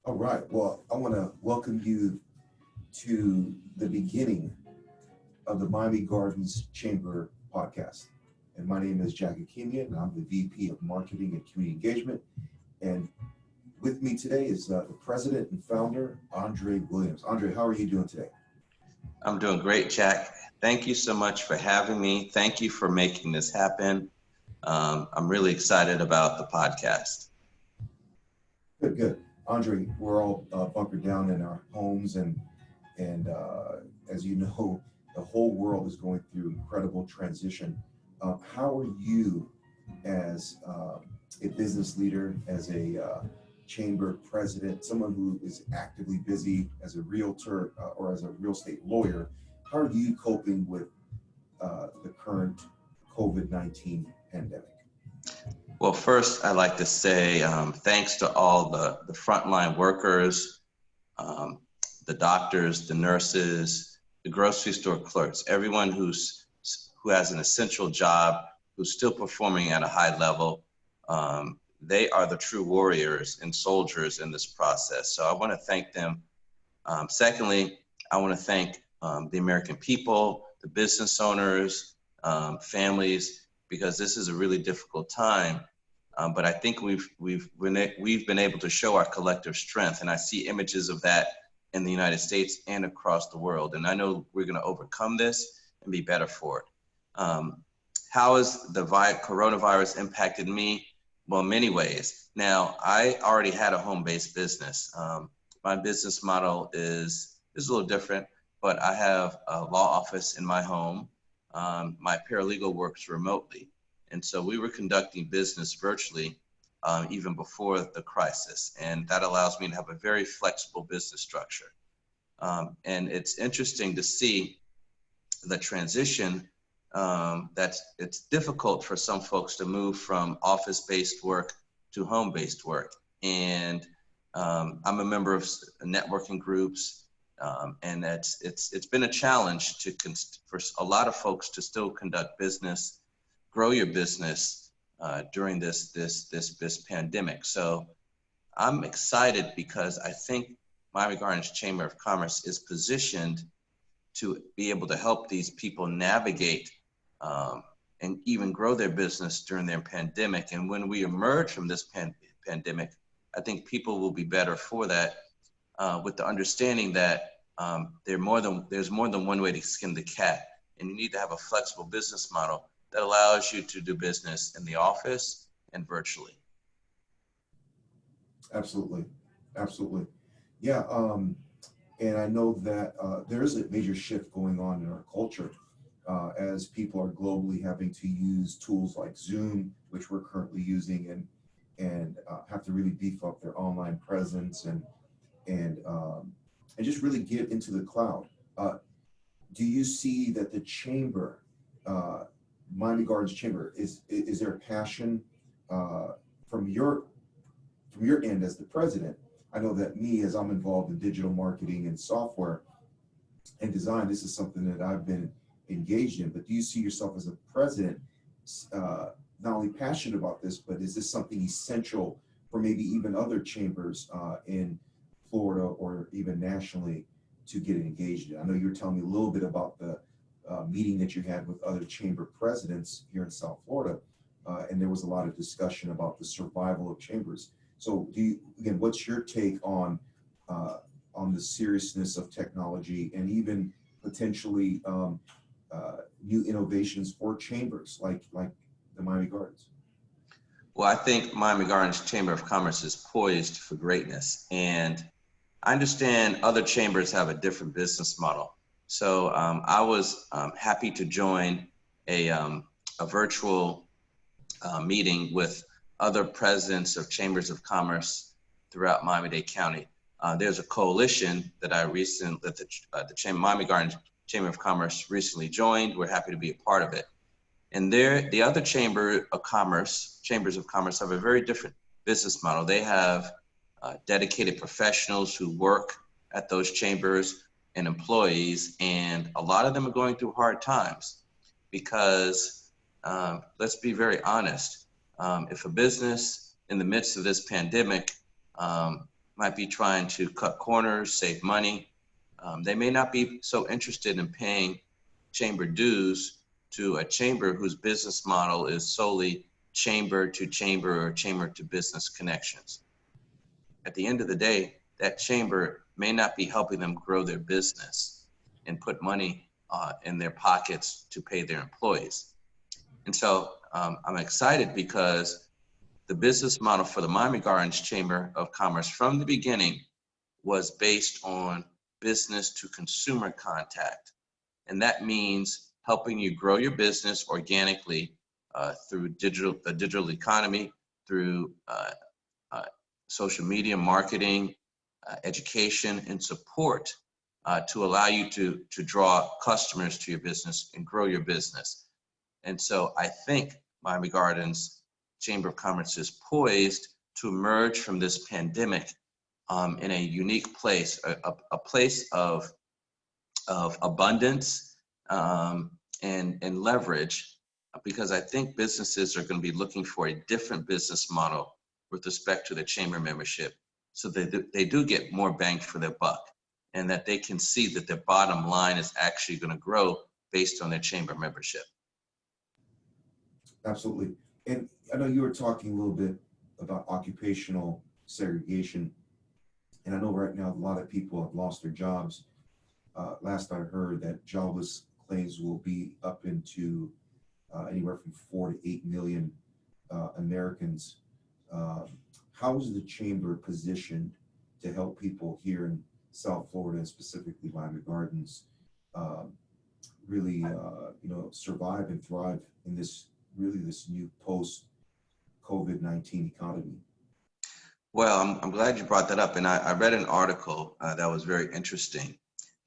All right. Well, I want to welcome you to the beginning of the Miami Gardens Chamber podcast. And my name is Jackie Kenyon, and I'm the VP of Marketing and Community Engagement. And with me today is the president and founder, Andre Williams. Andre, how are you doing today? I'm doing great, Jack. Thank you so much for having me. Thank you for making this happen. I'm really excited about the podcast. Good, good. Andre, we're all bunkered down in our homes, and as you know, the whole world is going through incredible transition. How are you, as a business leader, as a chamber president, someone who is actively busy as a realtor or as a real estate lawyer? How are you coping with the current COVID-19 pandemic? Well, first, I'd like to say thanks to all the frontline workers, um, the doctors, the nurses, the grocery store clerks, everyone who has an essential job, who's still performing at a high level. They are the true warriors and soldiers in this process. So I want to thank them. Secondly, I want to thank the American people, the business owners, families, because this is a really difficult time. But I think we've been able to show our collective strength, and I see images of that in the United States and across the world. And I know we're going to overcome this and be better for it. How has the coronavirus impacted me? Well, in many ways. Now, I already had a home-based business. My business model is a little different, but I have a law office in my home. My paralegal works remotely. And so we were conducting business virtually even before the crisis. And that allows me to have a very flexible business structure. And it's interesting to see the transition that it's difficult for some folks to move from office-based work to home-based work. And I'm a member of networking groups, and it's been a challenge for a lot of folks to still conduct business, grow your business during this pandemic. So I'm excited because I think Miami Gardens Chamber of Commerce is positioned to be able to help these people navigate and even grow their business during their pandemic. And when we emerge from this pandemic, I think people will be better for that with the understanding that there's more than one way to skin the cat. And you need to have a flexible business model that allows you to do business in the office and virtually. Absolutely, absolutely. Yeah, and I know that there is a major shift going on in our culture as people are globally having to use tools like Zoom, which we're currently using, and have to really beef up their online presence and just really get into the cloud. Do you see that the chamber, Miami Gardens Chamber, is there a passion from your end as the president? I know that me, as I'm involved in digital marketing and software and design, this is something that I've been engaged in. But do you see yourself as a president not only passionate about this, but is this something essential for maybe even other chambers in Florida or even nationally to get engaged in? I know you were telling me a little bit about the meeting that you had with other chamber presidents here in South Florida, and there was a lot of discussion about the survival of chambers. So, what's your take on the seriousness of technology and even potentially new innovations for chambers like the Miami Gardens? Well, I think Miami Gardens Chamber of Commerce is poised for greatness. And I understand other chambers have a different business model. So I was happy to join a virtual meeting with other presidents of chambers of commerce throughout Miami-Dade County. There's a coalition that the Miami Gardens Chamber of Commerce recently joined. We're happy to be a part of it. And the other chambers of commerce have a very different business model. They have dedicated professionals who work at those chambers and employees, and a lot of them are going through hard times because let's be very honest. If a business in the midst of this pandemic might be trying to cut corners, save money. They may not be so interested in paying chamber dues to a chamber whose business model is solely chamber to chamber or chamber to business connections. At the end of the day, that chamber may not be helping them grow their business and put money in their pockets to pay their employees. And so I'm excited because the business model for the Miami Gardens Chamber of Commerce from the beginning was based on business to consumer contact. And that means helping you grow your business organically through the digital economy, through social media marketing, education, and support to allow you to draw customers to your business and grow your business. And so I think Miami Gardens Chamber of Commerce is poised to emerge from this pandemic in a unique place, a place of abundance and leverage, because I think businesses are going to be looking for a different business model with respect to the chamber membership, so that they do get more bang for their buck, and that they can see that their bottom line is actually going to grow based on their chamber membership. Absolutely. And I know you were talking a little bit about occupational segregation, and I know right now a lot of people have lost their jobs. Last I heard that jobless claims will be up into anywhere from 4 to 8 million Americans. How is the chamber positioned to help people here in South Florida, and specifically Miami Gardens, really survive and thrive in this new post-COVID-19 economy? Well, I'm glad you brought that up. And I read an article that was very interesting.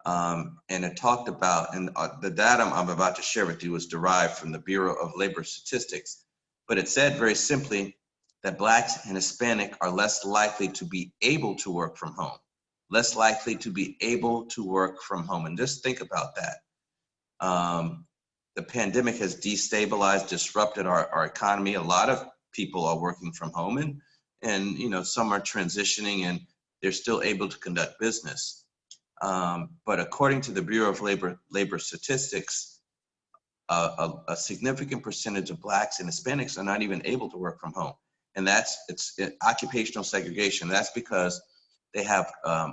And it talked about, and the data I'm about to share with you was derived from the Bureau of Labor Statistics. But it said very simply that Blacks and Hispanic are less likely to be able to work from home, less likely to be able to work from home. And just think about that. The pandemic has destabilized, disrupted our economy. A lot of people are working from home, and some are transitioning, and they're still able to conduct business. But according to the Bureau of Labor Statistics, a significant percentage of Blacks and Hispanics are not even able to work from home. And it's occupational segregation. That's because they have,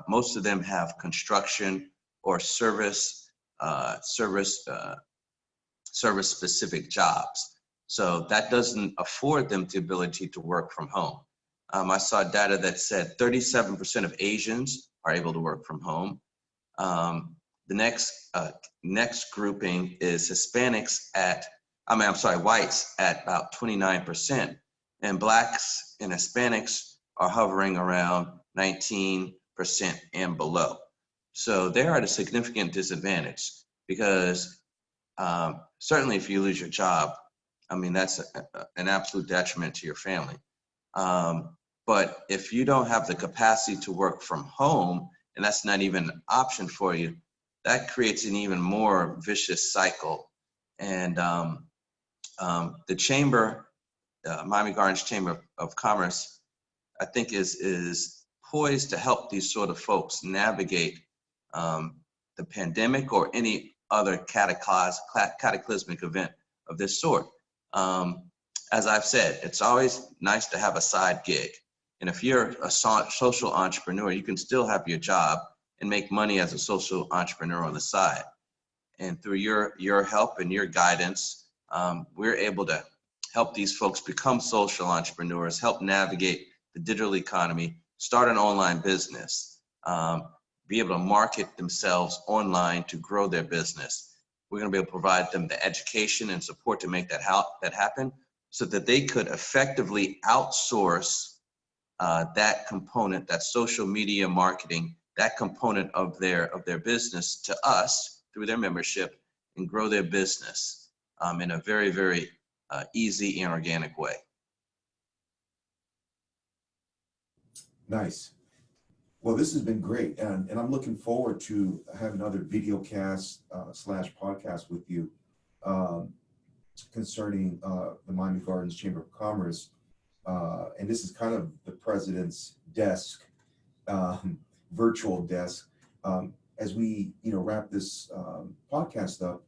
most of them have construction or service specific jobs. So that doesn't afford them the ability to work from home. I saw data that said 37% of Asians are able to work from home. The next grouping is Hispanics whites at about 29%, and Blacks and Hispanics are hovering around 19% and below. So they're at a significant disadvantage, because certainly if you lose your job, that's an absolute detriment to your family. But if you don't have the capacity to work from home, and that's not even an option for you, that creates an even more vicious cycle. And the chamber, Miami Gardens Chamber of Commerce, I think is poised to help these sort of folks navigate the pandemic or any other cataclysmic event of this sort. As I've said, it's always nice to have a side gig. And if you're a social entrepreneur, you can still have your job and make money as a social entrepreneur on the side. And through your help and your guidance, we're able to help these folks become social entrepreneurs, help navigate the digital economy, start an online business, be able to market themselves online to grow their business. We're going to be able to provide them the education and support to make that happen, so that they could effectively outsource that component, that social media marketing, that component of their business to us through their membership, and grow their business in a very, very easy and organic way. Nice. Well, this has been great, and I'm looking forward to having another video cast / podcast with you concerning the Miami Gardens Chamber of Commerce. And this is kind of the president's desk virtual desk. As we, wrap this podcast up,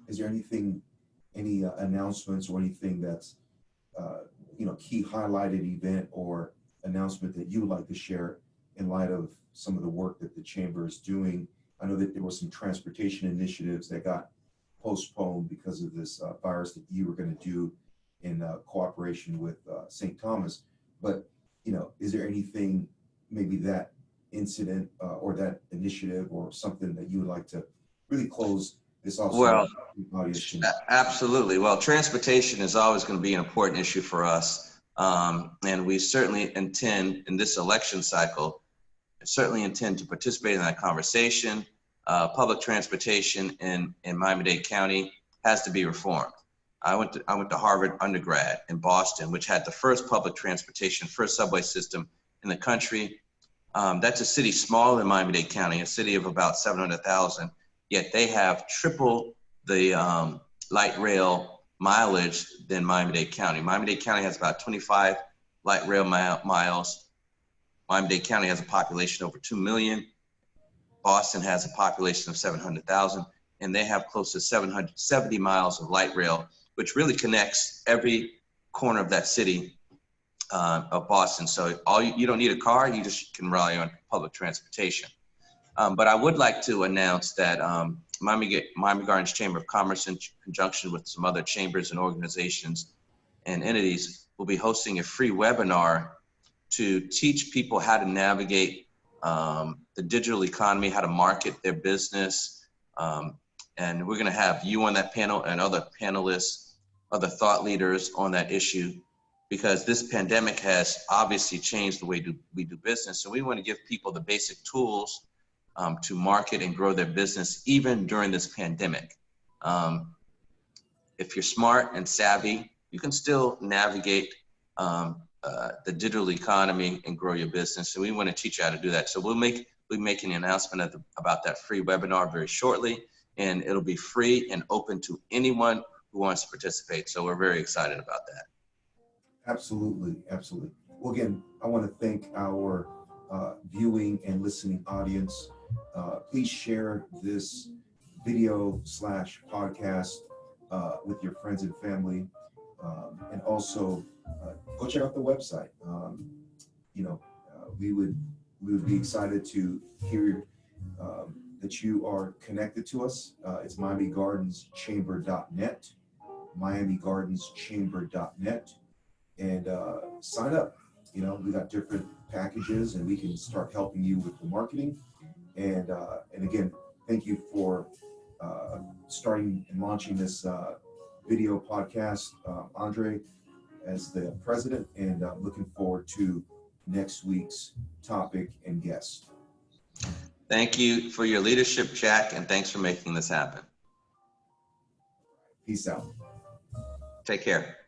is there anything, any announcements or anything that's, key highlighted event or announcement that you would like to share in light of some of the work that the chamber is doing? I know that there were some transportation initiatives that got postponed because of this virus that you were going to do in cooperation with St. Thomas. But, is there anything, maybe that incident or that initiative or something that you would like to really close this off? Well, Audience can... absolutely. Well, transportation is always going to be an important issue for us. And we certainly intend in this election cycle, certainly intend to participate in that conversation. Public transportation in Miami-Dade County has to be reformed. I went to Harvard undergrad in Boston, which had the first public transportation, first subway system in the country. That's a city smaller than Miami-Dade County, a city of about 700,000, yet they have triple the light rail mileage than Miami-Dade County. Miami-Dade County has about 25 light rail miles. Miami-Dade County has a population over 2 million. Boston has a population of 700,000, and they have close to 770 miles of light rail, which really connects every corner of that city of Boston. So you don't need a car, you just can rely on public transportation. But I would like to announce that Miami Gardens Chamber of Commerce, in conjunction with some other chambers and organizations and entities, will be hosting a free webinar to teach people how to navigate the digital economy, how to market their business. And we're going to have you on that panel and other panelists, other thought leaders on that issue, because this pandemic has obviously changed the way we do business. So we want to give people the basic tools to market and grow their business, even during this pandemic. If you're smart and savvy, you can still navigate the digital economy and grow your business. So we want to teach you how to do that. So we'll be making an announcement about that free webinar very shortly, and it'll be free and open to anyone who wants to participate. So we're very excited about that. Absolutely, absolutely. Well, again, I want to thank our viewing and listening audience. Please share this video / podcast with your friends and family, and also go check out the website. We would be excited to hear that you are connected to us. It's MiamiGardensChamber.net, MiamiGardensChamber.net, and sign up. We got different packages, and we can start helping you with the marketing. And again, thank you for starting and launching this video podcast, Andre, as the president, and looking forward to next week's topic and guest. Thank you for your leadership, Jack, and thanks for making this happen. Peace out. Take care.